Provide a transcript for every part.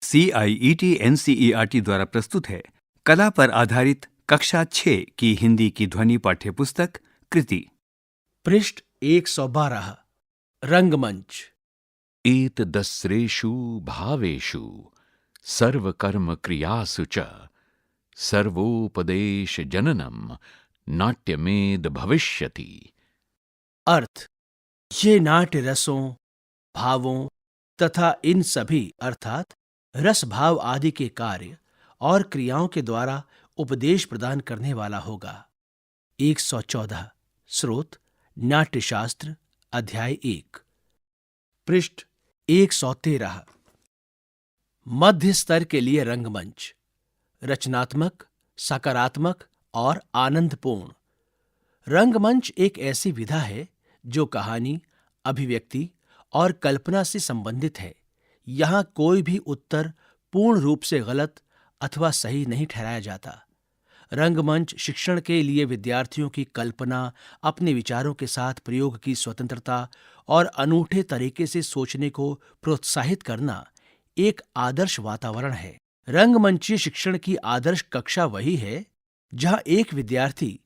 CIET NCERT द्वारा प्रस्तुत है कला पर आधारित कक्षा 6 की हिंदी की ध्वनि पाठ्यपुस्तक कृति। पृष्ठ 112 रंगमंच। एतदस्रेषु भावेषु सर्वकर्म क्रियासु च सर्वोपदेश जननम नाट्यमेद भविष्यति। अर्थ, ये नाट्य रसों, भावों तथा इन सभी अर्थात रस भाव आदि के कार्य और क्रियाओं के द्वारा उपदेश प्रदान करने वाला होगा। 114 स्रोत नाट्यशास्त्र अध्याय 1। पृष्ठ 113 मध्य स्तर के लिए रंगमंच। रचनात्मक, सकारात्मक और आनंदपूर्ण। रंगमंच एक ऐसी विधा है जो कहानी, अभिव्यक्ति और कल्पना से संबंधित है। यहाँ कोई भी उत्तर पूर्ण रूप से गलत अथवा सही नहीं ठहराया जाता। रंगमंच शिक्षण के लिए विद्यार्थियों की कल्पना, अपने विचारों के साथ प्रयोग की स्वतंत्रता और अनूठे तरीके से सोचने को प्रोत्साहित करना एक आदर्श वातावरण है। रंगमंचीय शिक्षण की आदर्श कक्षा वही है जहां एक विद्यार्थी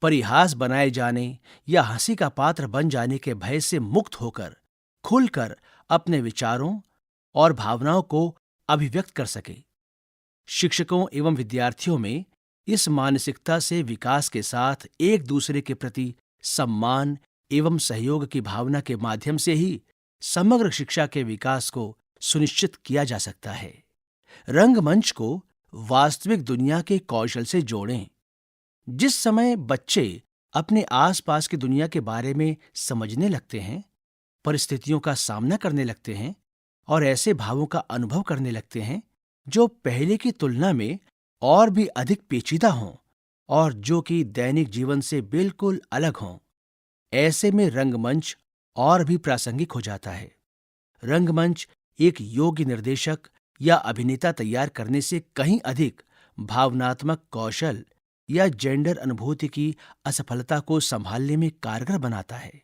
परिहास बनाए जाने या हंसी का पात्र बन जाने के भय से मुक्त होकर खुलकर अपने विचारों और भावनाओं को अभिव्यक्त कर सके। शिक्षकों एवं विद्यार्थियों में इस मानसिकता से विकास के साथ एक दूसरे के प्रति सम्मान एवं सहयोग की भावना के माध्यम से ही समग्र शिक्षा के विकास को सुनिश्चित किया जा सकता है। रंगमंच को वास्तविक दुनिया के कौशल से जोड़ें। जिस समय बच्चे अपने आसपास की दुनिया के बारे में समझने लगते हैं, परिस्थितियों का सामना करने लगते हैं और ऐसे भावों का अनुभव करने लगते हैं जो पहले की तुलना में और भी अधिक पेचीदा हों और जो कि दैनिक जीवन से बिल्कुल अलग हों, ऐसे में रंगमंच और भी प्रासंगिक हो जाता है। रंगमंच एक योग्य निर्देशक या अभिनेता तैयार करने से कहीं अधिक भावनात्मक कौशल या जेंडर अनुभूति की असफलता को संभालने में कारगर बनाता है।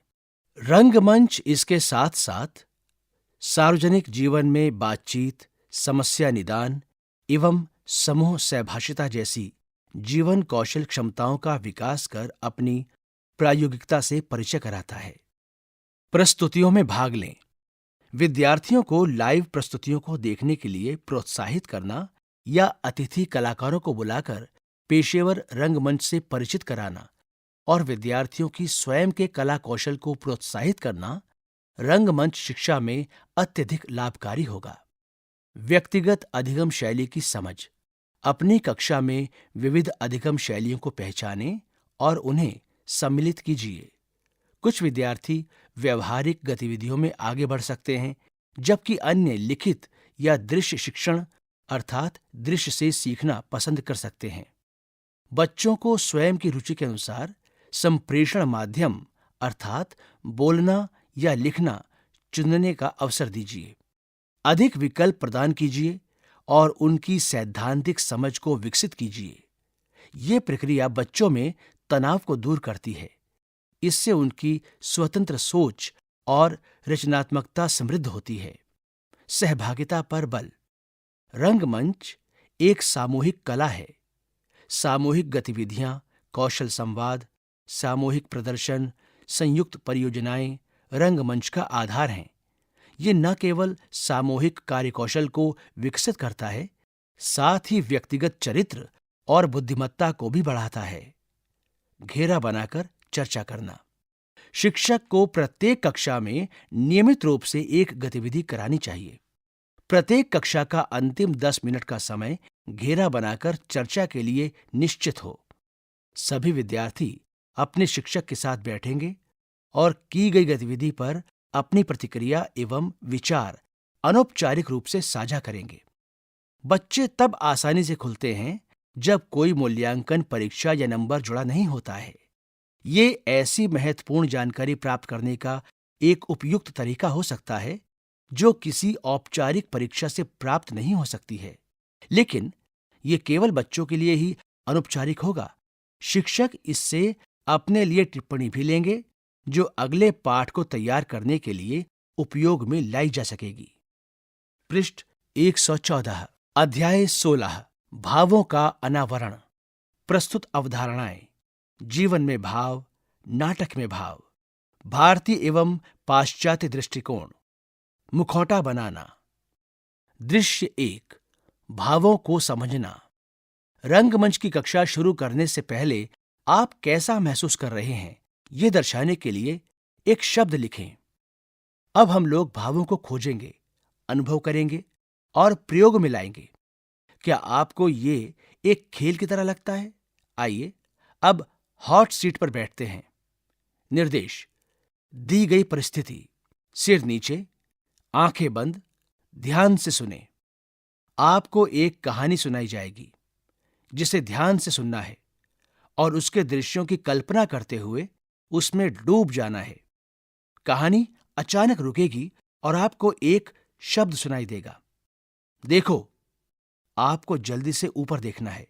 रंगमंच इसके साथ साथ सार्वजनिक जीवन में बातचीत, समस्या निदान एवं समूह सहभागिता जैसी जीवन कौशल क्षमताओं का विकास कर अपनी प्रायोगिकता से परिचय कराता है। प्रस्तुतियों में भाग लें। विद्यार्थियों को लाइव प्रस्तुतियों को देखने के लिए प्रोत्साहित करना या अतिथि कलाकारों को बुलाकर पेशेवर रंगमंच से परिचित कराना और विद्यार्थियों की स्वयं के कला कौशल को प्रोत्साहित करना रंगमंच शिक्षा में अत्यधिक लाभकारी होगा। व्यक्तिगत अधिगम शैली की समझ। अपनी कक्षा में विविध अधिगम शैलियों को पहचानें और उन्हें सम्मिलित कीजिए। कुछ विद्यार्थी व्यवहारिक गतिविधियों में आगे बढ़ सकते हैं, जबकि अन्य लिखित या दृश्य शिक्षण अर्थात दृश्य से सीखना पसंद कर सकते हैं। बच्चों को स्वयं की रुचि के अनुसार संप्रेषण माध्यम अर्थात बोलना या लिखना चुनने का अवसर दीजिए। अधिक विकल्प प्रदान कीजिए और उनकी सैद्धांतिक समझ को विकसित कीजिए। ये प्रक्रिया बच्चों में तनाव को दूर करती है। इससे उनकी स्वतंत्र सोच और रचनात्मकता समृद्ध होती है। सहभागिता पर बल। रंगमंच एक सामूहिक कला है। सामूहिक गतिविधियां, कौशल संवाद, सामूहिक प्रदर्शन, संयुक्त परियोजनाएं रंगमंच का आधार हैं। ये न केवल सामूहिक कार्यकौशल को विकसित करता है, साथ ही व्यक्तिगत चरित्र और बुद्धिमत्ता को भी बढ़ाता है। घेरा बनाकर चर्चा करना। शिक्षक को प्रत्येक कक्षा में नियमित रूप से एक गतिविधि करानी चाहिए। प्रत्येक कक्षा का अंतिम 10 मिनट का समय घेरा बनाकर चर्चा के लिए निश्चित हो। सभी विद्यार्थी अपने शिक्षक के साथ बैठेंगे और की गई गतिविधि पर अपनी प्रतिक्रिया एवं विचार अनौपचारिक रूप से साझा करेंगे। बच्चे तब आसानी से खुलते हैं जब कोई मूल्यांकन, परीक्षा या नंबर जुड़ा नहीं होता है। ये ऐसी महत्वपूर्ण जानकारी प्राप्त करने का एक उपयुक्त तरीका हो सकता है जो किसी औपचारिक परीक्षा से प्राप्त नहीं हो सकती है, लेकिन ये केवल बच्चों के लिए ही अनौपचारिक होगा। शिक्षक इससे अपने लिए टिप्पणी भी लेंगे जो अगले पाठ को तैयार करने के लिए उपयोग में लाई जा सकेगी। पृष्ठ 114 अध्याय 16 भावों का अनावरण। प्रस्तुत अवधारणाएं: जीवन में भाव, नाटक में भाव, भारतीय एवं पाश्चात्य दृष्टिकोण, मुखौटा बनाना। दृश्य 1, भावों को समझना। रंगमंच की कक्षा शुरू करने से पहले आप कैसा महसूस कर रहे हैं, ये दर्शाने के लिए एक शब्द लिखें। अब हम लोग भावों को खोजेंगे, अनुभव करेंगे और प्रयोग में लाएंगे। क्या आपको ये एक खेल की तरह लगता है? आइए अब हॉट सीट पर बैठते हैं। निर्देश: दी गई परिस्थिति, सिर नीचे, आंखें बंद, ध्यान से सुने। आपको एक कहानी सुनाई जाएगी जिसे ध्यान से सुनना है और उसके दृश्यों की कल्पना करते हुए उसमें डूब जाना है। कहानी अचानक रुकेगी और आपको एक शब्द सुनाई देगा। देखो, आपको जल्दी से ऊपर देखना है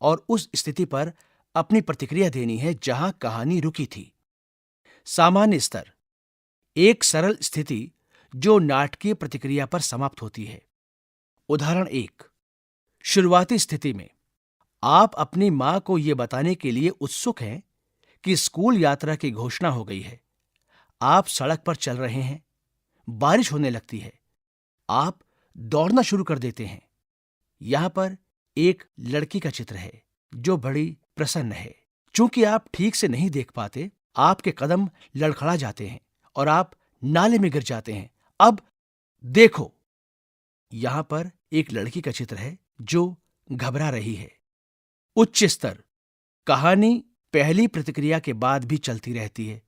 और उस स्थिति पर अपनी प्रतिक्रिया देनी है जहां कहानी रुकी थी। सामान्य स्तर: एक सरल स्थिति जो नाटकीय प्रतिक्रिया पर समाप्त होती है। उदाहरण 1, शुरुआती स्थिति में आप अपनी मां को यह बताने के लिए उत्सुक हैं कि स्कूल यात्रा की घोषणा हो गई है। आप सड़क पर चल रहे हैं, बारिश होने लगती है, आप दौड़ना शुरू कर देते हैं। यहां पर एक लड़की का चित्र है जो बड़ी प्रसन्न है। चूंकि आप ठीक से नहीं देख पाते, आपके कदम लड़खड़ा जाते हैं और आप नाले में गिर जाते हैं। अब देखो, यहां पर एक लड़की का चित्र है जो घबरा रही है। उच्च स्तर: कहानी पहली प्रतिक्रिया के बाद भी चलती रहती है।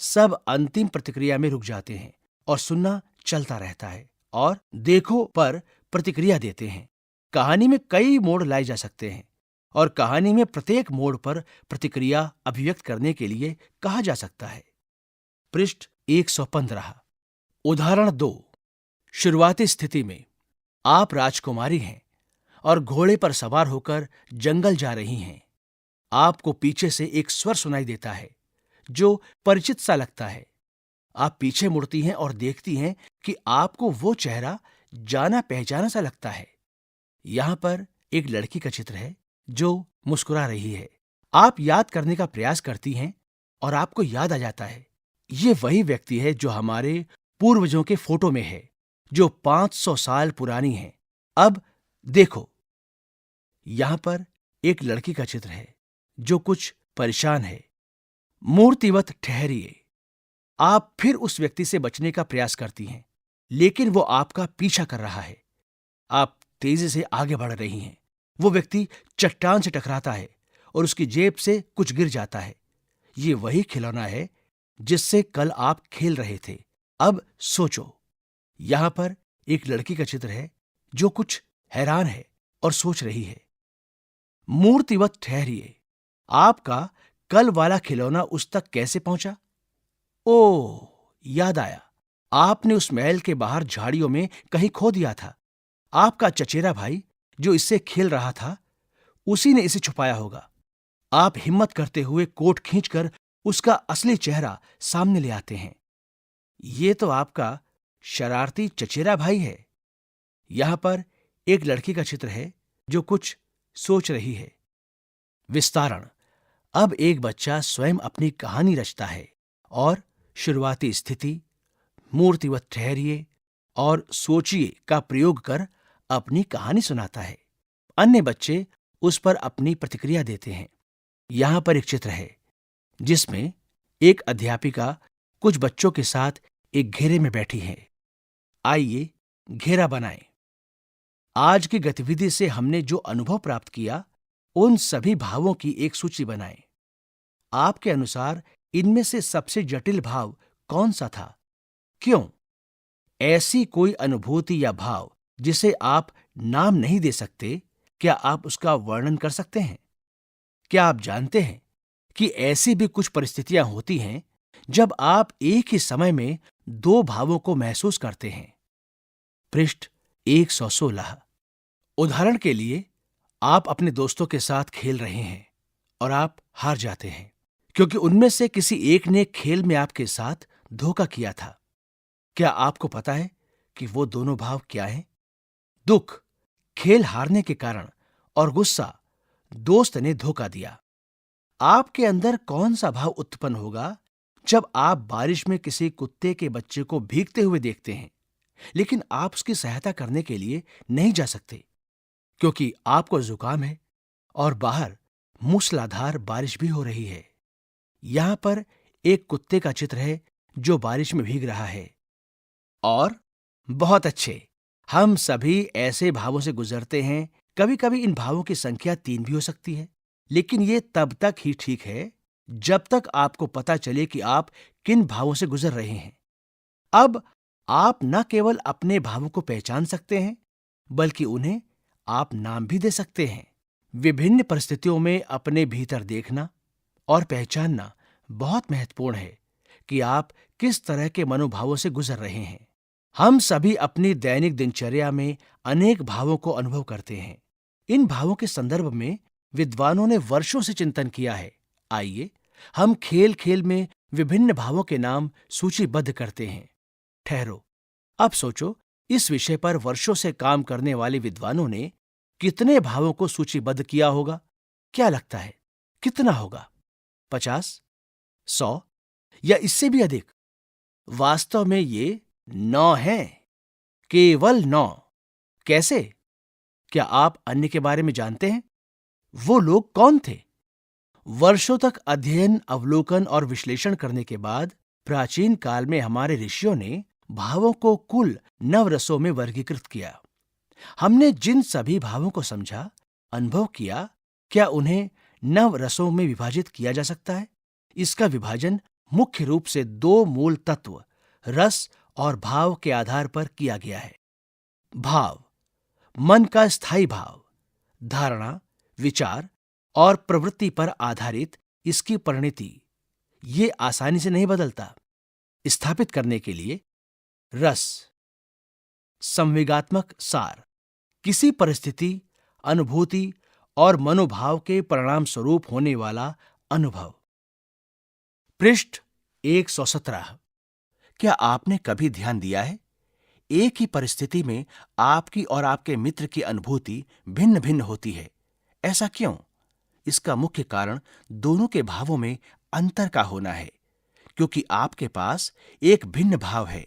सब अंतिम प्रतिक्रिया में रुक जाते हैं और सुनना चलता रहता है और देखो पर प्रतिक्रिया देते हैं। कहानी में कई मोड़ लाए जा सकते हैं और कहानी में प्रत्येक मोड़ पर प्रतिक्रिया अभिव्यक्त करने के लिए कहा जा सकता है। पृष्ठ 115। उदाहरण 2, शुरुआती स्थिति में आप राजकुमारी हैं और घोड़े पर सवार होकर जंगल जा रही हैं। आपको पीछे से एक स्वर सुनाई देता है जो परिचित सा लगता है। आप पीछे मुड़ती हैं और देखती हैं कि आपको वो चेहरा जाना पहचाना सा लगता है। यहां पर एक लड़की का चित्र है जो मुस्कुरा रही है। आप याद करने का प्रयास करती हैं और आपको याद आ जाता है, ये वही व्यक्ति है जो हमारे पूर्वजों के फोटो में है, जो 500 साल पुरानी है। अब देखो, यहां पर एक लड़की का चित्र है जो कुछ परेशान है। मूर्तिवत ठहरिए। आप फिर उस व्यक्ति से बचने का प्रयास करती हैं, लेकिन वो आपका पीछा कर रहा है। आप तेजी से आगे बढ़ रही हैं। वो व्यक्ति चट्टान से टकराता है और उसकी जेब से कुछ गिर जाता है। ये वही खिलौना है जिससे कल आप खेल रहे थे। अब सोचो, यहां पर एक लड़की का चित्र है जो कुछ हैरान है और सोच रही है। मूर्तिवत ठहरिए। आपका कल वाला खिलौना उस तक कैसे पहुंचा? ओह, याद आया, आपने उस महल के बाहर झाड़ियों में कहीं खो दिया था। आपका चचेरा भाई जो इससे खेल रहा था, उसी ने इसे छुपाया होगा। आप हिम्मत करते हुए कोट खींचकर उसका असली चेहरा सामने ले आते हैं। ये तो आपका शरारती चचेरा भाई है। यहां पर एक लड़की का चित्र है जो कुछ सोच रही है। विस्तारण: अब एक बच्चा स्वयं अपनी कहानी रचता है और शुरुआती स्थिति, मूर्तिवत ठहरिए और सोचिए का प्रयोग कर अपनी कहानी सुनाता है। अन्य बच्चे उस पर अपनी प्रतिक्रिया देते हैं। यहां पर एक चित्र है जिसमें एक अध्यापिका कुछ बच्चों के साथ एक घेरे में बैठी है। आइए घेरा बनाएं। आज की गतिविधि से हमने जो अनुभव प्राप्त किया, उन सभी भावों की एक सूची बनाएं। आपके अनुसार इनमें से सबसे जटिल भाव कौन सा था? क्यों? ऐसी कोई अनुभूति या भाव जिसे आप नाम नहीं दे सकते, क्या आप उसका वर्णन कर सकते हैं? क्या आप जानते हैं कि ऐसी भी कुछ परिस्थितियां होती हैं जब आप एक ही समय में दो भावों को महसूस करते हैं? पृष्ठ 116। उदाहरण के लिए, आप अपने दोस्तों के साथ खेल रहे हैं और आप हार जाते हैं क्योंकि उनमें से किसी एक ने खेल में आपके साथ धोखा किया था। क्या आपको पता है कि वो दोनों भाव क्या हैं? दुख, खेल हारने के कारण, और गुस्सा, दोस्त ने धोखा दिया। आपके अंदर कौन सा भाव उत्पन्न होगा जब आप बारिश में किसी कुत्ते के बच्चे को भीगते हुए देखते हैं, लेकिन आप उसकी सहायता करने के लिए नहीं जा सकते क्योंकि आपको जुकाम है और बाहर मूसलाधार बारिश भी हो रही है। यहां पर एक कुत्ते का चित्र है जो बारिश में भीग रहा है। और बहुत अच्छे, हम सभी ऐसे भावों से गुजरते हैं। कभी कभी इन भावों की संख्या 3 भी हो सकती है, लेकिन ये तब तक ही ठीक है जब तक आपको पता चले कि आप किन भावों से गुजर रहे हैं। अब आप न केवल अपने भावों को पहचान सकते हैं, बल्कि उन्हें आप नाम भी दे सकते हैं। विभिन्न परिस्थितियों में अपने भीतर देखना और पहचानना बहुत महत्वपूर्ण है कि आप किस तरह के मनोभावों से गुजर रहे हैं। हम सभी अपनी दैनिक दिनचर्या में अनेक भावों को अनुभव करते हैं। इन भावों के संदर्भ में विद्वानों ने वर्षों से चिंतन किया है। आइए हम खेल खेल में विभिन्न भावों के नाम सूचीबद्ध करते हैं। ठहरो, अब सोचो, इस विषय पर वर्षों से काम करने वाले विद्वानों ने कितने भावों को सूचीबद्ध किया होगा? क्या लगता है, कितना होगा? 50, 100 या इससे भी अधिक? वास्तव में ये 9 हैं, केवल 9। कैसे? क्या आप अन्य के बारे में जानते हैं? वो लोग कौन थे? वर्षों तक अध्ययन, अवलोकन और विश्लेषण करने के बाद प्राचीन काल में हमारे ऋषियों ने भावों को कुल 9 रसों में वर्गीकृत किया। हमने जिन सभी भावों को समझा, अनुभव किया, क्या उन्हें 9 रसों में विभाजित किया जा सकता है? इसका विभाजन मुख्य रूप से 2 मूल तत्व, रस और भाव के आधार पर किया गया है। भाव, मन का स्थायी भाव, धारणा, विचार और प्रवृत्ति पर आधारित इसकी परिणति, ये आसानी से नहीं बदलता। स्थापित करने के लिए रस, संवेगात्मक सार, किसी परिस्थिति, अनुभूति और मनोभाव के परिणाम स्वरूप होने वाला अनुभव। पृष्ठ 117। क्या आपने कभी ध्यान दिया है, एक ही परिस्थिति में आपकी और आपके मित्र की अनुभूति भिन्न भिन्न होती है? ऐसा क्यों? इसका मुख्य कारण दोनों के भावों में अंतर का होना है, क्योंकि आपके पास एक भिन्न भाव है,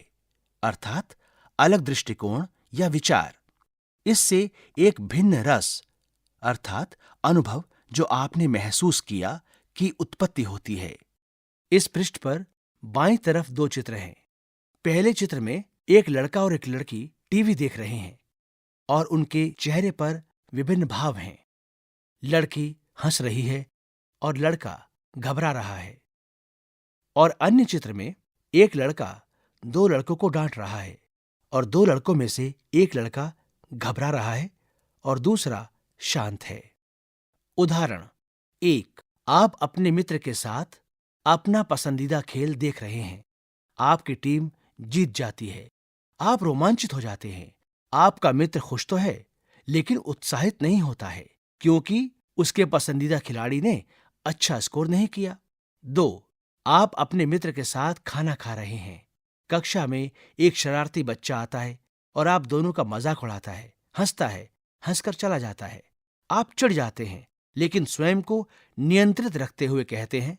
अर्थात अलग दृष्टिकोण या विचार। इससे एक भिन्न रस, अर्थात अनुभव जो आपने महसूस किया, की उत्पत्ति होती है। इस पृष्ठ पर बाईं तरफ 2 चित्र हैं। पहले चित्र में एक लड़का और एक लड़की टीवी देख रहे हैं और उनके चेहरे पर विभिन्न भाव हैं। लड़की हंस रही है और लड़का घबरा रहा है। और अन्य चित्र में एक लड़का 2 लड़कों को डांट रहा है और 2 लड़कों में से एक लड़का घबरा रहा है और दूसरा शांत है। उदाहरण 1, आप अपने मित्र के साथ अपना पसंदीदा खेल देख रहे हैं। आपकी टीम जीत जाती है। आप रोमांचित हो जाते हैं। आपका मित्र खुश तो है, लेकिन उत्साहित नहीं होता है क्योंकि उसके पसंदीदा खिलाड़ी ने अच्छा स्कोर नहीं किया। 2, आप अपने मित्र के साथ खाना खा रहे हैं। कक्षा में एक शरारती बच्चा आता है और आप दोनों का मजाक उड़ाता है, हंसता है, हंसकर चला जाता है। आप चिढ़ जाते हैं, लेकिन स्वयं को नियंत्रित रखते हुए कहते हैं,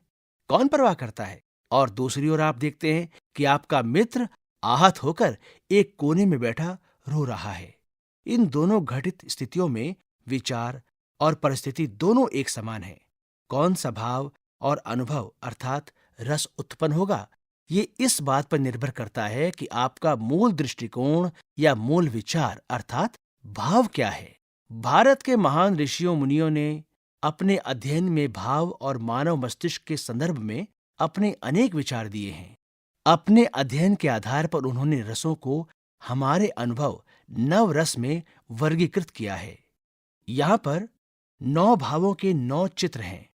कौन परवाह करता है? और दूसरी ओर आप देखते हैं कि आपका मित्र आहत होकर एक कोने में बैठा रो रहा है। इन दोनों घटित स्थितियों में विचार और परिस्थिति दोनों एक समान है। कौन सा भाव और अनुभव अर्थात रस उत्पन्न होगा, ये इस बात पर निर्भर करता है कि आपका मूल दृष्टिकोण या मूल विचार अर्थात भाव क्या है। भारत के महान ऋषियों मुनियों ने अपने अध्ययन में भाव और मानव मस्तिष्क के संदर्भ में अपने अनेक विचार दिए हैं। अपने अध्ययन के आधार पर उन्होंने रसों को हमारे अनुभव 9 रस में वर्गीकृत किया है। यहां पर 9 भावों के 9 चित्र हैं।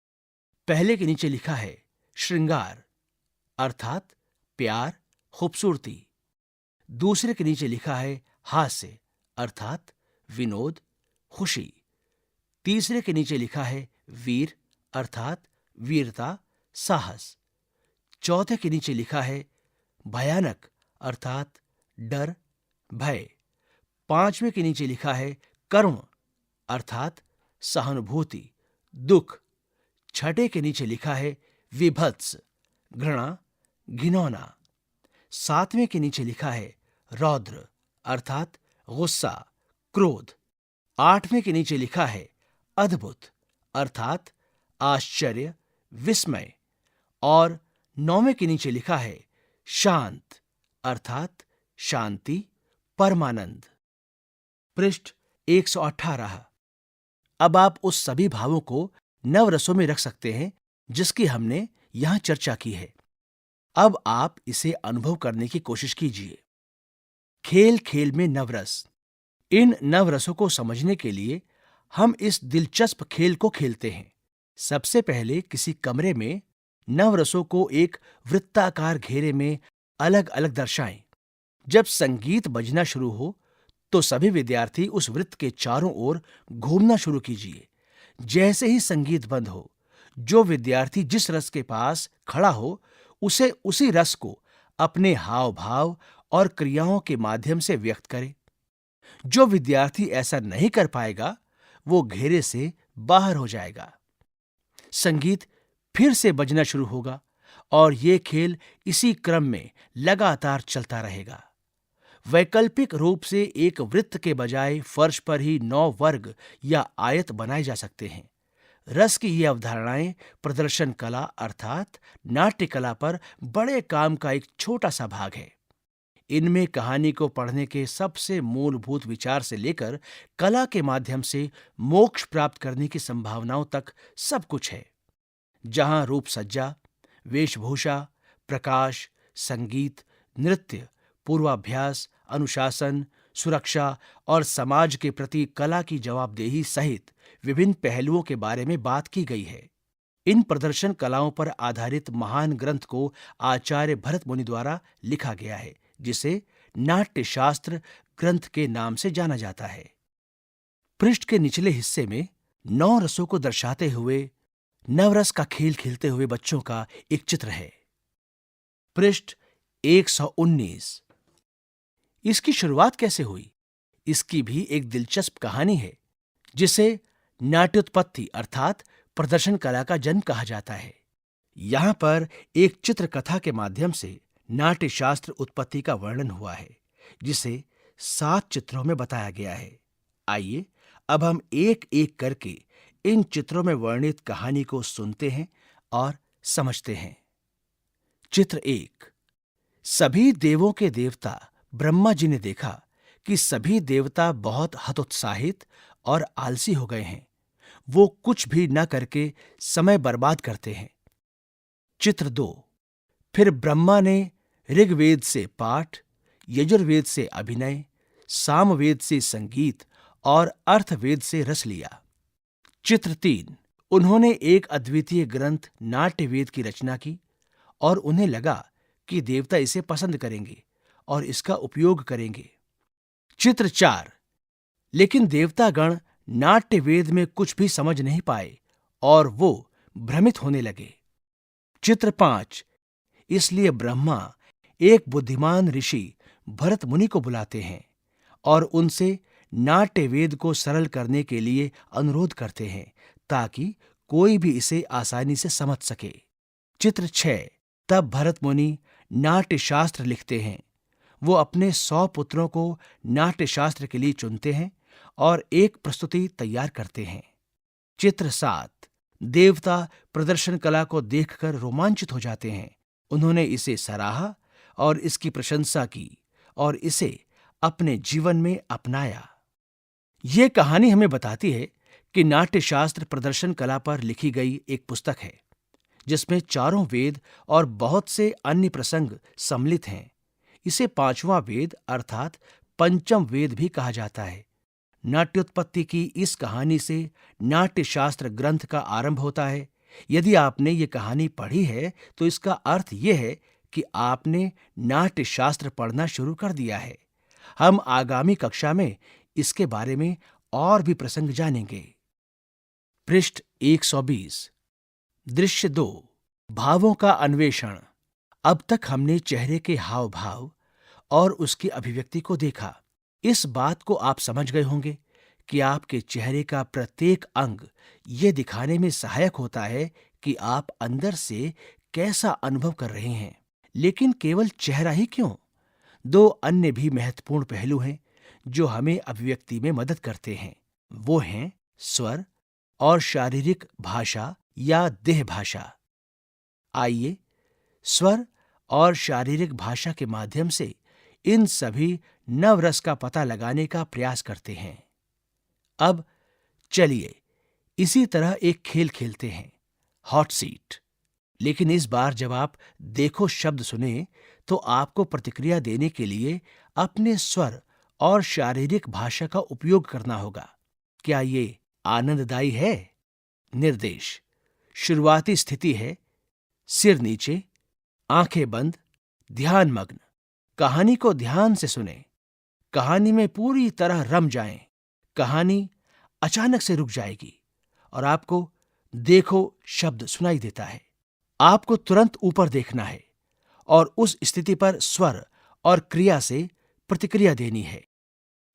पहले के नीचे लिखा है श्रृंगार अर्थात प्यार, खूबसूरती। दूसरे के नीचे लिखा है हास्य अर्थात विनोद, खुशी। तीसरे के नीचे लिखा है वीर अर्थात वीरता, साहस। चौथे के नीचे लिखा है भयानक अर्थात डर, भय। 5वें के नीचे लिखा है करुण अर्थात सहानुभूति, दुख। 6ठे के नीचे लिखा है विभत्स, घृणा, घिनौना। 7वें के नीचे लिखा है रौद्र अर्थात गुस्सा, क्रोध। 8वें के नीचे लिखा है अद्भुत अर्थात आश्चर्य, विस्मय। और 9वें के नीचे लिखा है शांत अर्थात शांति, परमानंद। पृष्ठ 118। अब आप उस सभी भावों को नवरसों में रख सकते हैं जिसकी हमने यहां चर्चा की है। अब आप इसे अनुभव करने की कोशिश कीजिए। खेल खेल में नवरस। इन नवरसों को समझने के लिए हम इस दिलचस्प खेल को खेलते हैं। सबसे पहले किसी कमरे में नवरसों को एक वृत्ताकार घेरे में अलग अलग दर्शाएं। जब संगीत बजना शुरू हो तो सभी विद्यार्थी उस वृत्त के चारों ओर घूमना शुरू कीजिए। जैसे ही संगीत बंद हो, जो विद्यार्थी जिस रस के पास खड़ा हो उसे उसी रस को अपने हाव भाव और क्रियाओं के माध्यम से व्यक्त करे। जो विद्यार्थी ऐसा नहीं कर पाएगा वो घेरे से बाहर हो जाएगा। संगीत फिर से बजना शुरू होगा और ये खेल इसी क्रम में लगातार चलता रहेगा। वैकल्पिक रूप से एक वृत्त के बजाय फर्श पर ही 9 वर्ग या आयत बनाए जा सकते हैं। रस की ये अवधारणाएं प्रदर्शन कला अर्थात नाट्य कला पर बड़े काम का एक छोटा सा भाग है। इनमें कहानी को पढ़ने के सबसे मूलभूत विचार से लेकर कला के माध्यम से मोक्ष प्राप्त करने की संभावनाओं तक सब कुछ है। जहां रूप सज्जा, वेशभूषा, प्रकाश, संगीत, नृत्य, पूर्वाभ्यास, अनुशासन, सुरक्षा और समाज के प्रति कला की जवाबदेही सहित विभिन्न पहलुओं के बारे में बात की गई है। इन प्रदर्शन कलाओं पर आधारित महान ग्रंथ को आचार्य भरत मुनि द्वारा लिखा गया है, जिसे नाट्यशास्त्र ग्रंथ के नाम से जाना जाता है। पृष्ठ के निचले हिस्से में 9 रसों को दर्शाते हुए नवरस का खेल खेलते हुए बच्चों का एक चित्र है। पृष्ठ 119। इसकी शुरुआत कैसे हुई? इसकी भी एक दिलचस्प कहानी है, जिसे नाट्योत्पत्ति अर्थात प्रदर्शन कला का जन्म कहा जाता है। यहां पर एक चित्रकथा के माध्यम से नाट्यशास्त्र उत्पत्ति का वर्णन हुआ है, जिसे 7 चित्रों में बताया गया है। आइए अब हम एक एक करके इन चित्रों में वर्णित कहानी को सुनते हैं और समझते हैं। चित्र 1। सभी देवों के देवता ब्रह्मा जी ने देखा कि सभी देवता बहुत हतोत्साहित और आलसी हो गए हैं। वो कुछ भी न करके समय बर्बाद करते हैं। चित्र 2। फिर ब्रह्मा ने ऋग्वेद से पाठ, यजुर्वेद से अभिनय, सामवेद से संगीत और अर्थवेद से रस लिया। चित्र 3। उन्होंने एक अद्वितीय ग्रंथ नाट्यवेद की रचना की और उन्हें लगा कि देवता इसे पसंद करेंगे और इसका उपयोग करेंगे। चित्र 4। लेकिन देवतागण नाट्यवेद में कुछ भी समझ नहीं पाए और वो भ्रमित होने लगे। चित्र 5। इसलिए ब्रह्मा एक बुद्धिमान ऋषि भरत मुनि को बुलाते हैं और उनसे नाट्यवेद को सरल करने के लिए अनुरोध करते हैं ताकि कोई भी इसे आसानी से समझ सके। चित्र 6। तब भरत मुनि नाट्यशास्त्र लिखते हैं। वो अपने 100 पुत्रों को नाट्यशास्त्र के लिए चुनते हैं और एक प्रस्तुति तैयार करते हैं। चित्र 7। देवता प्रदर्शन कला को देखकर रोमांचित हो जाते हैं। उन्होंने इसे सराहा और इसकी प्रशंसा की और इसे अपने जीवन में अपनाया। ये कहानी हमें बताती है कि नाट्यशास्त्र प्रदर्शन कला पर लिखी गई एक पुस्तक है, जिसमें चारों वेद और बहुत से अन्य प्रसंग सम्मिलित हैं। इसे 5वां वेद अर्थात पंचम वेद भी कहा जाता है। नाट्योत्पत्ति की इस कहानी से नाट्यशास्त्र ग्रंथ का आरंभ होता है। यदि आपने ये कहानी पढ़ी है तो इसका अर्थ यह है कि आपने नाट्यशास्त्र पढ़ना शुरू कर दिया है। हम आगामी कक्षा में इसके बारे में और भी प्रसंग जानेंगे। पृष्ठ 120। दृश्य 2। भावों का अन्वेषण। अब तक हमने चेहरे के हाव भाव और उसकी अभिव्यक्ति को देखा। इस बात को आप समझ गए होंगे कि आपके चेहरे का प्रत्येक अंग ये दिखाने में सहायक होता है कि आप अंदर से कैसा अनुभव कर रहे हैं। लेकिन केवल चेहरा ही क्यों? दो अन्य भी महत्वपूर्ण पहलू हैं जो हमें अभिव्यक्ति में मदद करते हैं। वो हैं स्वर और शारीरिक भाषा या देह भाषा। आइए स्वर और शारीरिक भाषा के माध्यम से इन सभी नवरस का पता लगाने का प्रयास करते हैं। अब चलिए इसी तरह एक खेल खेलते हैं, हॉट सीट। लेकिन इस बार जब आप देखो शब्द सुने तो आपको प्रतिक्रिया देने के लिए अपने स्वर और शारीरिक भाषा का उपयोग करना होगा। क्या ये आनंददायी है? निर्देश: शुरुआती स्थिति है सिर नीचे, आंखें बंद, ध्यानमग्न। कहानी को ध्यान से सुने, कहानी में पूरी तरह रम जाएं। कहानी अचानक से रुक जाएगी और आपको देखो शब्द सुनाई देता है। आपको तुरंत ऊपर देखना है और उस स्थिति पर स्वर और क्रिया से प्रतिक्रिया देनी है।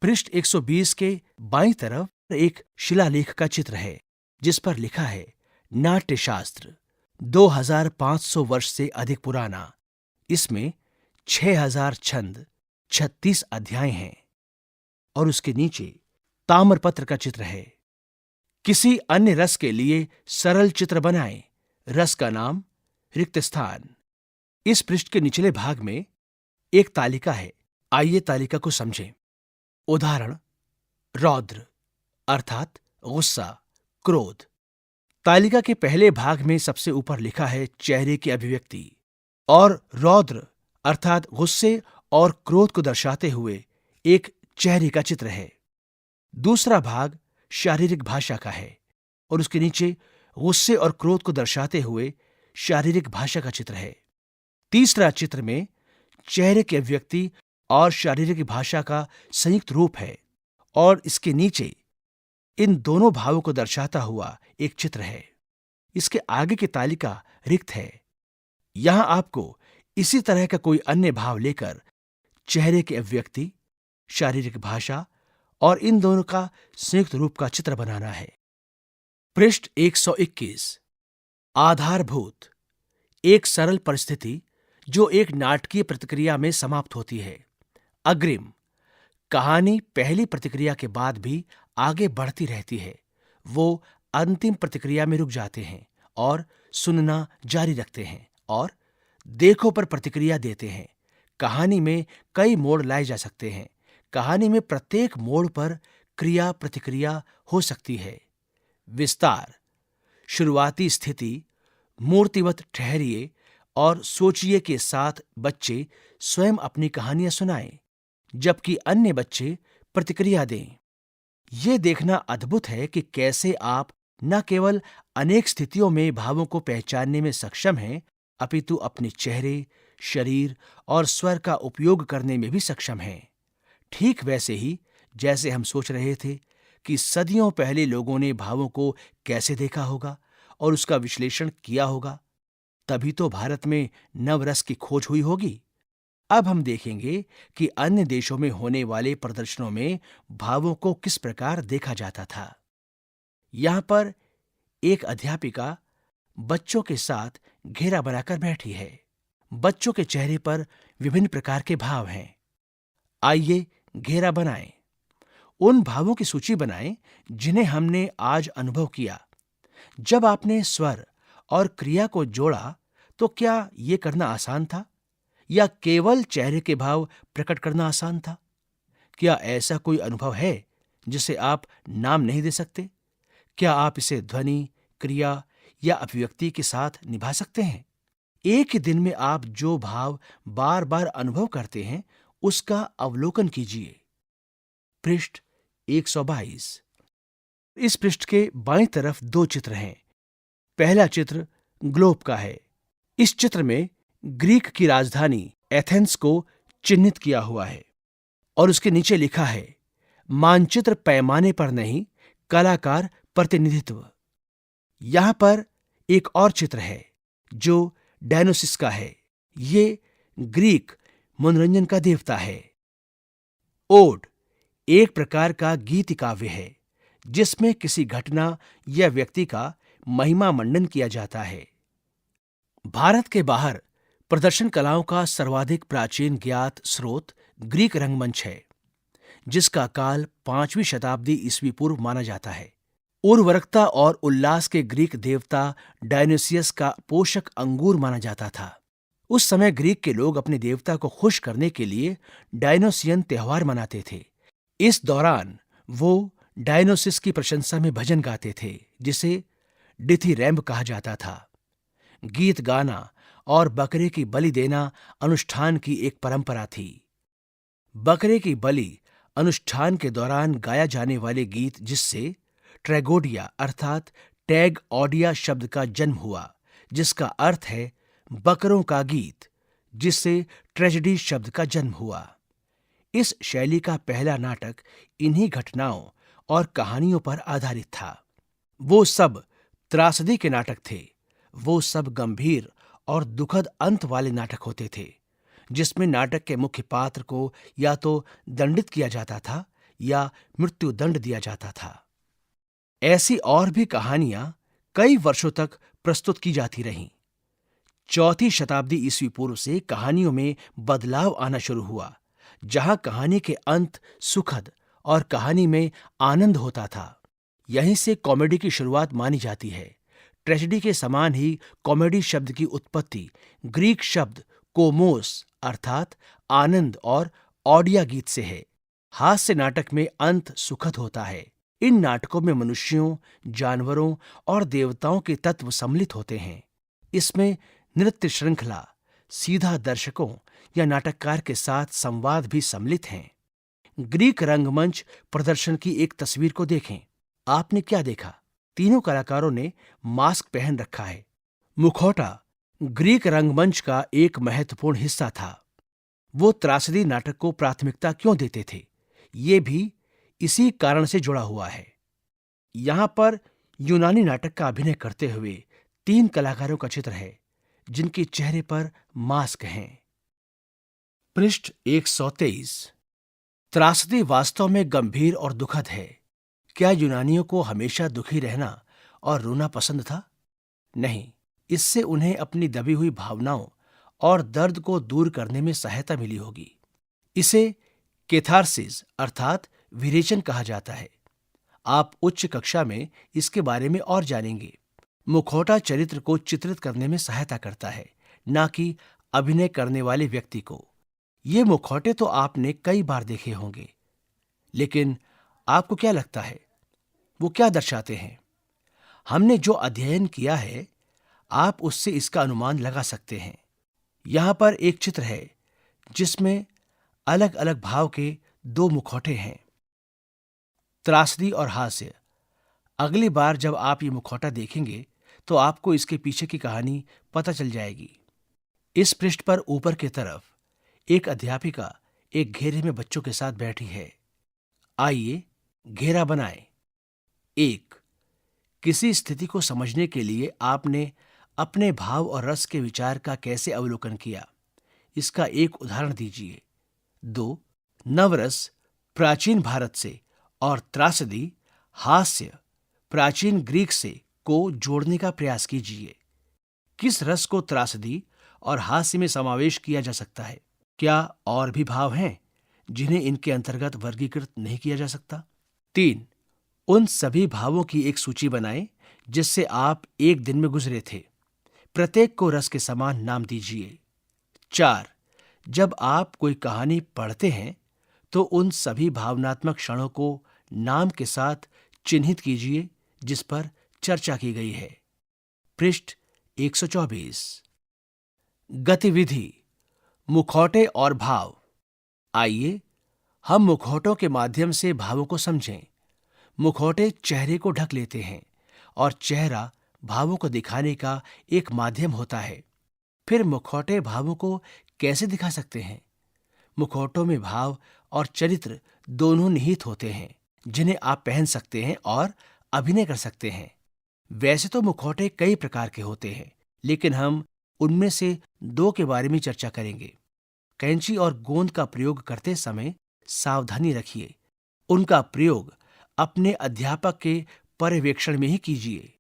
पृष्ठ 120 के बाईं तरफ एक शिलालेख का चित्र है जिस पर लिखा है नाट्यशास्त्र, 2500 वर्ष से अधिक पुराना। इसमें 6000 छंद, 36 अध्याय हैं और उसके नीचे ताम्रपत्र का चित्र है। किसी अन्य रस के लिए सरल चित्र बनाएं। रस का नाम, रिक्त स्थान। इस पृष्ठ के निचले भाग में एक तालिका है। आइए तालिका को समझें। उदाहरण: रौद्र अर्थात गुस्सा, क्रोध। तालिका के पहले भाग में सबसे ऊपर लिखा है चेहरे की अभिव्यक्ति और रौद्र अर्थात गुस्से और क्रोध को दर्शाते हुए एक चेहरे का चित्र है। दूसरा भाग शारीरिक भाषा का है और उसके नीचे गुस्से और क्रोध को दर्शाते हुए शारीरिक भाषा का चित्र है। तीसरा चित्र में चेहरे की अभिव्यक्ति और शारीरिक भाषा का संयुक्त रूप है और इसके नीचे इन दोनों भावों को दर्शाता हुआ एक चित्र है। इसके आगे की तालिका रिक्त है। यहां आपको इसी तरह का कोई अन्य भाव लेकर चेहरे की अभिव्यक्ति, शारीरिक भाषा और इन दोनों का संयुक्त रूप का चित्र बनाना है। पृष्ठ 121 आधारभूत, एक सरल परिस्थिति जो एक नाटकीय प्रतिक्रिया में समाप्त होती है। अग्रिम, कहानी पहली प्रतिक्रिया के बाद भी आगे बढ़ती रहती है। वो अंतिम प्रतिक्रिया में रुक जाते हैं और सुनना जारी रखते हैं और देखो पर प्रतिक्रिया देते हैं। कहानी में कई मोड़ लाए जा सकते हैं। कहानी में प्रत्येक मोड़ पर क्रिया प्रतिक्रिया हो सकती है। विस्तार: शुरुआती स्थिति, मूर्तिवत ठहरिए और सोचिए के साथ बच्चे स्वयं अपनी कहानियां सुनाएं जबकि अन्य बच्चे प्रतिक्रिया दें। यह देखना अद्भुत है कि कैसे आप न केवल अनेक स्थितियों में भावों को पहचानने में सक्षम हैं, अपितु अपने चेहरे, शरीर और स्वर का उपयोग करने में भी सक्षम हैं। ठीक वैसे ही जैसे हम सोच रहे थे कि सदियों पहले लोगों ने भावों को कैसे देखा होगा और उसका विश्लेषण किया होगा, तभी तो भारत में नवरस की खोज हुई होगी। अब हम देखेंगे कि अन्य देशों में होने वाले प्रदर्शनों में भावों को किस प्रकार देखा जाता था। यहां पर एक अध्यापिका बच्चों के साथ घेरा बनाकर बैठी है। बच्चों के चेहरे पर विभिन्न प्रकार के भाव हैं। आइए घेरा बनाएं। उन भावों की सूची बनाएं जिन्हें हमने आज अनुभव किया। जब आपने स्वर और क्रिया को जोड़ा तो क्या यह करना आसान था या केवल चेहरे के भाव प्रकट करना आसान था? क्या ऐसा कोई अनुभव है जिसे आप नाम नहीं दे सकते? क्या आप इसे ध्वनि, क्रिया या अभिव्यक्ति के साथ निभा सकते हैं? एक ही दिन में आप जो भाव बार बार अनुभव करते हैं उसका अवलोकन कीजिए। पृष्ठ 122। इस पृष्ठ के बाईं तरफ दो चित्र हैं। पहला चित्र ग्लोब का है। इस चित्र में ग्रीक की राजधानी एथेंस को चिन्हित किया हुआ है और उसके नीचे लिखा है मानचित्र पैमाने पर नहीं, कलाकार प्रतिनिधित्व। यहां पर एक और चित्र है जो डायनोसिस का है। ये ग्रीक मनोरंजन का देवता है। ओड एक प्रकार का गीत काव्य है जिसमें किसी घटना या व्यक्ति का महिमा मंडन किया जाता है। भारत के बाहर प्रदर्शन कलाओं का सर्वाधिक प्राचीन ज्ञात स्रोत ग्रीक रंगमंच है, जिसका काल 5वीं शताब्दी ईस्वी पूर्व माना जाता है। उर्वरकता और उल्लास के ग्रीक देवता डायनोसियस का पोषक अंगूर माना जाता था। उस समय ग्रीक के लोग अपने देवता को खुश करने के लिए डायनोसियन त्योहार मनाते थे। इस दौरान वो डायनोसिस की प्रशंसा में भजन गाते थे, जिसे डिथीरैम्ब कहा जाता था। गीत गाना और बकरे की बलि देना अनुष्ठान की एक परंपरा थी। बकरे की बलि अनुष्ठान के दौरान गाया जाने वाले गीत, जिससे ट्रेगोडिया अर्थात टैग ऑडिया शब्द का जन्म हुआ, जिसका अर्थ है बकरों का गीत, जिससे ट्रेजेडी शब्द का जन्म हुआ। इस शैली का पहला नाटक इन्हीं घटनाओं और कहानियों पर आधारित था। वो सब त्रासदी के नाटक थे। वो सब गंभीर और दुखद अंत वाले नाटक होते थे, जिसमें नाटक के मुख्य पात्र को या तो दंडित किया जाता था या मृत्युदंड दिया जाता था। ऐसी और भी कहानियां कई वर्षों तक प्रस्तुत की जाती रहीं। 4वीं शताब्दी ईस्वी पूर्व से कहानियों में बदलाव आना शुरू हुआ, जहां कहानी के अंत सुखद और कहानी में आनंद होता था। यहीं से कॉमेडी की शुरुआत मानी जाती है। ट्रेजेडी के समान ही कॉमेडी शब्द की उत्पत्ति ग्रीक शब्द कोमोस अर्थात आनंद और ऑडिया गीत से है। हास्य नाटक में अंत सुखद होता है। इन नाटकों में मनुष्यों, जानवरों और देवताओं के तत्व सम्मिलित होते हैं। इसमें नृत्य श्रृंखला, सीधा दर्शकों या नाटककार के साथ संवाद भी सम्मिलित हैं। ग्रीक रंगमंच प्रदर्शन की एक तस्वीर को देखें। आपने क्या देखा? तीनों कलाकारों ने मास्क पहन रखा है। मुखौटा ग्रीक रंगमंच का एक महत्वपूर्ण हिस्सा था। वो त्रासदी नाटक को प्राथमिकता क्यों देते थे, ये भी इसी कारण से जुड़ा हुआ है। यहां पर यूनानी नाटक का अभिनय करते हुए 3 कलाकारों का चित्र है, जिनके चेहरे पर मास्क हैं। पृष्ठ 123। त्रासदी वास्तव में गंभीर और दुखद है। क्या यूनानियों को हमेशा दुखी रहना और रोना पसंद था? नहीं, इससे उन्हें अपनी दबी हुई भावनाओं और दर्द को दूर करने में सहायता मिली होगी। इसे कैथारसिस अर्थात विरेचन कहा जाता है। आप उच्च कक्षा में इसके बारे में और जानेंगे। मुखौटा चरित्र को चित्रित करने में सहायता करता है, ना कि अभिनय करने वाले व्यक्ति को। ये मुखौटे तो आपने कई बार देखे होंगे, लेकिन आपको क्या लगता है वो क्या दर्शाते हैं? हमने जो अध्ययन किया है, आप उससे इसका अनुमान लगा सकते हैं। यहां पर एक चित्र है जिसमें अलग अलग भाव के 2 मुखौटे हैं, त्रासदी और हास्य। अगली बार जब आप ये मुखौटा देखेंगे तो आपको इसके पीछे की कहानी पता चल जाएगी। इस पृष्ठ पर ऊपर की तरफ एक अध्यापिका एक घेरे में बच्चों के साथ बैठी है। आइए घेरा बनाएं। 1. किसी स्थिति को समझने के लिए आपने अपने भाव और रस के विचार का कैसे अवलोकन किया, इसका एक उदाहरण दीजिए। 2. नवरस प्राचीन भारत से और त्रासदी हास्य प्राचीन ग्रीक से को जोड़ने का प्रयास कीजिए। किस रस को त्रासदी और हास्य में समावेश किया जा सकता है? क्या और भी भाव हैं जिन्हें इनके अंतर्गत वर्गीकृत नहीं किया जा सकता? 3. उन सभी भावों की एक सूची बनाएं जिससे आप एक दिन में गुजरे थे। प्रत्येक को रस के समान नाम दीजिए। 4. जब आप कोई कहानी पढ़ते हैं तो उन सभी भावनात्मक क्षणों को नाम के साथ चिन्हित कीजिए जिस पर चर्चा की गई है। पृष्ठ 124। गतिविधि मुखौटे और भाव। आइए हम मुखौटों के माध्यम से भावों को समझें। मुखौटे चेहरे को ढक लेते हैं और चेहरा भावों को दिखाने का एक माध्यम होता है। फिर मुखौटे भावों को कैसे दिखा सकते हैं? मुखौटों में भाव और चरित्र दोनों निहित होते हैं, जिन्हें आप पहन सकते हैं और अभिनय कर सकते हैं। वैसे तो मुखौटे कई प्रकार के होते हैं, लेकिन हम उनमें से 2 के बारे में चर्चा करेंगे। कैंची और गोंद का प्रयोग करते समय सावधानी रखिए उनका प्रयोग अपने अध्यापक के पर्यवेक्षण में ही कीजिए।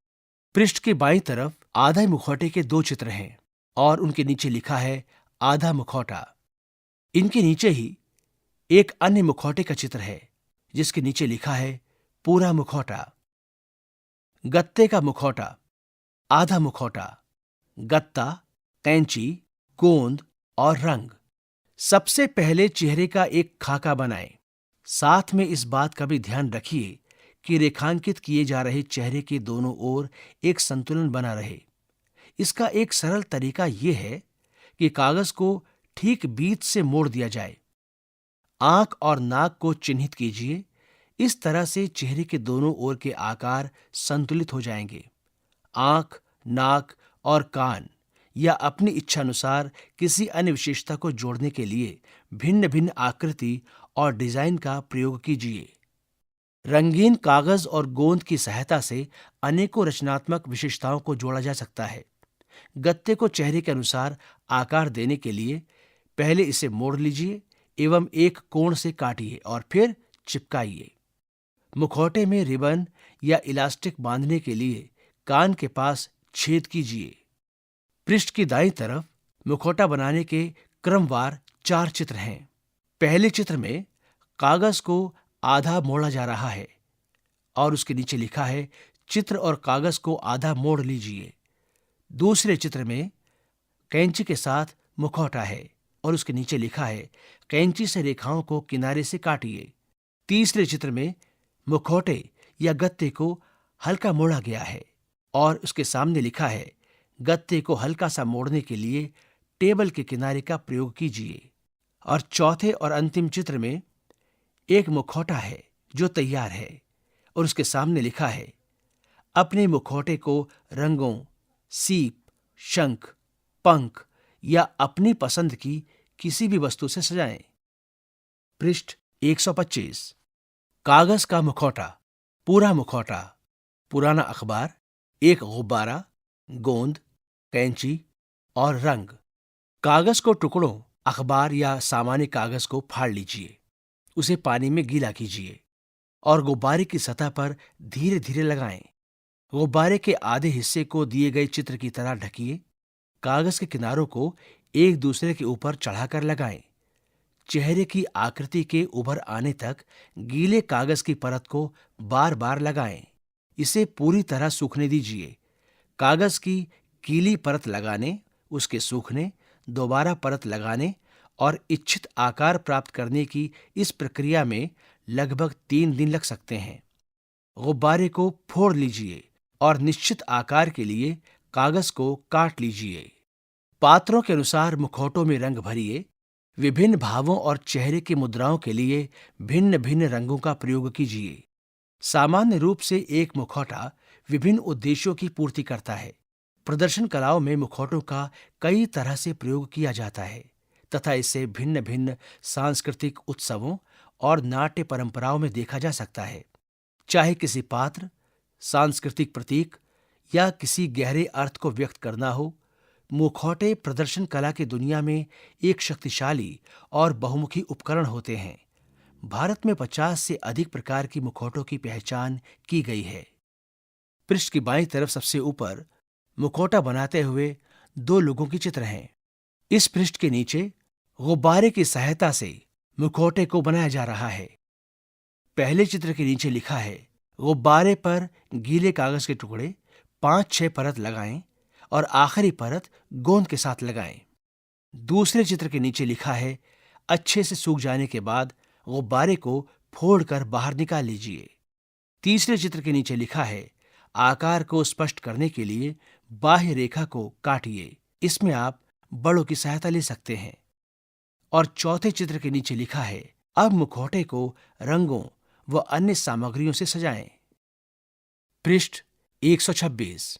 पृष्ठ के बाईं तरफ आधा मुखौटे के 2 चित्र हैं और उनके नीचे लिखा है आधा मुखौटा। इनके नीचे ही एक अन्य मुखौटे का चित्र है जिसके नीचे लिखा है पूरा मुखौटा। गत्ते का मुखौटा, आधा मुखौटा, गत्ता, कैंची, गोंद और रंग। सबसे पहले चेहरे का एक खाका बनाएं। साथ में इस बात का भी ध्यान रखिए कि रेखांकित किए जा रहे चेहरे के दोनों ओर एक संतुलन बना रहे। इसका एक सरल तरीका यह है कि कागज को ठीक बीच से मोड़ दिया जाए। आंख और नाक को चिन्हित कीजिए। इस तरह से चेहरे के दोनों ओर के आकार संतुलित हो जाएंगे। आंख, नाक और कान या अपनी इच्छानुसार किसी अन्य विशेषता को जोड़ने के लिए भिन्न भिन्न आकृति और डिजाइन का प्रयोग कीजिए। रंगीन कागज और गोंद की सहायता से अनेकों रचनात्मक विशेषताओं को जोड़ा जा सकता है। गत्ते को चेहरे के अनुसार आकार देने के लिए पहले इसे मोड़ लीजिए एवं एक कोण से काटिए और फिर चिपकाइए। मुखौटे में रिबन या इलास्टिक बांधने के लिए कान के पास छेद कीजिए। पृष्ठ की दाईं तरफ मुखौटा बनाने के क्रमवार 4 चित्र हैं। पहले चित्र में कागज को आधा मोड़ा जा रहा है और उसके नीचे लिखा है चित्र और कागज को आधा मोड़ लीजिए। दूसरे चित्र में कैंची के साथ मुखौटा है और उसके नीचे लिखा है कैंची से रेखाओं को किनारे से काटिए। तीसरे चित्र में मुखौटे या गत्ते को हल्का मोड़ा गया है और उसके सामने लिखा है गत्ते को हल्का सा मोड़ने के लिए टेबल के किनारे का प्रयोग कीजिए। और चौथे और अंतिम चित्र में एक मुखौटा है जो तैयार है और उसके सामने लिखा है अपने मुखौटे को रंगों, सीप, शंख, पंख या अपनी पसंद की किसी भी वस्तु से सजाएं। पृष्ठ 125। कागज का मुखौटा, पूरा मुखौटा, पुराना अखबार, एक गुब्बारा, गोंद, कैंची और रंग। कागज को टुकड़ों, अखबार या सामान्य कागज को फाड़ लीजिए, उसे पानी में गीला कीजिए और गुब्बारे की सतह पर धीरे धीरे लगाएं। गुब्बारे के आधे हिस्से को दिए गए चित्र की तरह ढकिए। कागज के किनारों को एक दूसरे के ऊपर चढ़ाकर लगाएं। चेहरे की आकृति के उभर आने तक गीले कागज की परत को बार बार लगाएं। इसे पूरी तरह सूखने दीजिए। कागज की गीली परत लगाने, उसके सूखने, दोबारा परत लगाने और इच्छित आकार प्राप्त करने की इस प्रक्रिया में लगभग 3 दिन लग सकते हैं। गुब्बारे को फोड़ लीजिए और निश्चित आकार के लिए कागज को काट लीजिए। पात्रों के अनुसार मुखौटों में रंग भरिए। विभिन्न भावों और चेहरे की मुद्राओं के लिए भिन्न भिन्न रंगों का प्रयोग कीजिए। सामान्य रूप से एक मुखौटा विभिन्न उद्देश्यों की पूर्ति करता है। प्रदर्शन कलाओं में मुखौटों का कई तरह से प्रयोग किया जाता है तथा इसे भिन्न भिन्न सांस्कृतिक उत्सवों और नाट्य परंपराओं में देखा जा सकता है। चाहे किसी पात्र, सांस्कृतिक प्रतीक या किसी गहरे अर्थ को व्यक्त करना हो, मुखौटे प्रदर्शन कला की दुनिया में एक शक्तिशाली और बहुमुखी उपकरण होते हैं। भारत में 50 से अधिक प्रकार की मुखौटों की पहचान की गई है। पृष्ठ की बाईं तरफ सबसे ऊपर मुखौटा बनाते हुए 2 लोगों के चित्र हैं। इस पृष्ठ के नीचे गुब्बारे की सहायता से मुखौटे को बनाया जा रहा है। पहले चित्र के नीचे लिखा है गुब्बारे पर गीले कागज के टुकड़े 5-6 परत लगाएं और आखिरी परत गोंद के साथ लगाएं। दूसरे चित्र के नीचे लिखा है अच्छे से सूख जाने के बाद गुब्बारे को फोड़कर बाहर निकाल लीजिए। तीसरे चित्र के नीचे लिखा है आकार को स्पष्ट करने के लिए बाह्य रेखा को काटिए। इसमें आप बड़ों की सहायता ले सकते हैं। और चौथे चित्र के नीचे लिखा है अब मुखौटे को रंगों व अन्य सामग्रियों से सजाएं। पृष्ठ 126।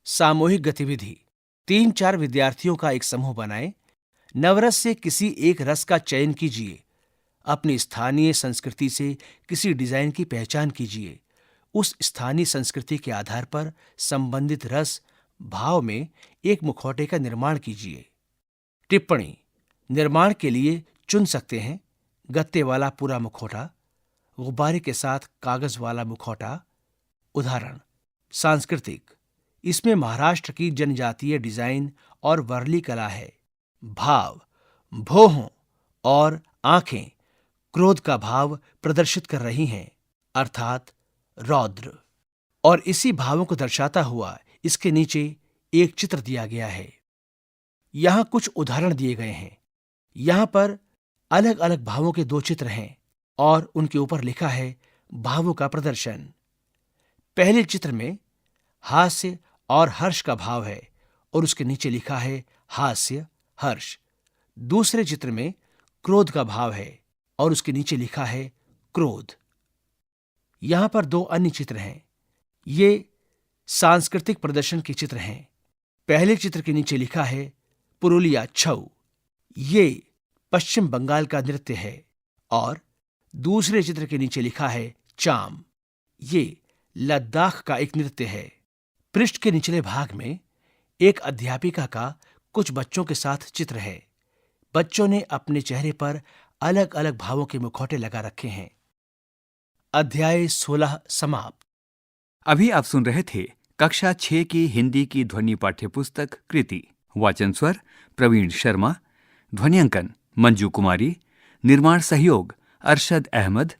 सामूहिक गतिविधि। 3-4 विद्यार्थियों का एक समूह बनाएं। नवरस से किसी एक रस का चयन कीजिए। अपनी स्थानीय संस्कृति से किसी डिजाइन की पहचान कीजिए। उस स्थानीय संस्कृति के आधार पर संबंधित रस भाव में एक मुखौटे का निर्माण कीजिए। टिप्पणी। निर्माण के लिए चुन सकते हैं गत्ते वाला पूरा मुखौटा, गुब्बारे के साथ कागज वाला मुखौटा। उदाहरण सांस्कृतिक, इसमें महाराष्ट्र की जनजातीय डिजाइन और वर्ली कला है। भाव, भौहों और आंखें क्रोध का भाव प्रदर्शित कर रही हैं, अर्थात रौद्र। और इसी भावों को दर्शाता हुआ इसके नीचे एक चित्र दिया गया है। यहां कुछ उदाहरण दिए गए हैं। यहां पर अलग अलग भावों के 2 चित्र हैं और उनके ऊपर लिखा है भावों का प्रदर्शन। पहले चित्र में हास्य और हर्ष का भाव है और उसके नीचे लिखा है हास्य हर्ष। दूसरे चित्र में क्रोध का भाव है और उसके नीचे लिखा है क्रोध। यहां पर 2 अन्य चित्र हैं। ये सांस्कृतिक प्रदर्शन के चित्र हैं। पहले चित्र के नीचे लिखा है पुरुलिया छऊ, ये पश्चिम बंगाल का नृत्य है। और दूसरे चित्र के नीचे लिखा है चाम, ये लद्दाख का एक नृत्य है। पृष्ठ के निचले भाग में एक अध्यापिका का कुछ बच्चों के साथ चित्र है। बच्चों ने अपने चेहरे पर अलग अलग भावों के मुखौटे लगा रखे हैं। अध्याय 16 समाप्त। अभी आप सुन रहे थे कक्षा 6 की हिंदी की ध्वनि पाठ्यपुस्तक कृति। वाचन स्वर प्रवीण शर्मा, ध्वनियांकन मंजू कुमारी, निर्माण सहयोग अरशद अहमद,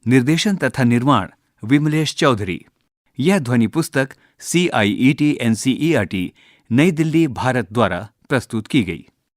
निर्देशन तथा निर्माण विमलेश चौधरी। यह ध्वनि पुस्तक CIET NCERT नई दिल्ली भारत द्वारा प्रस्तुत की गई।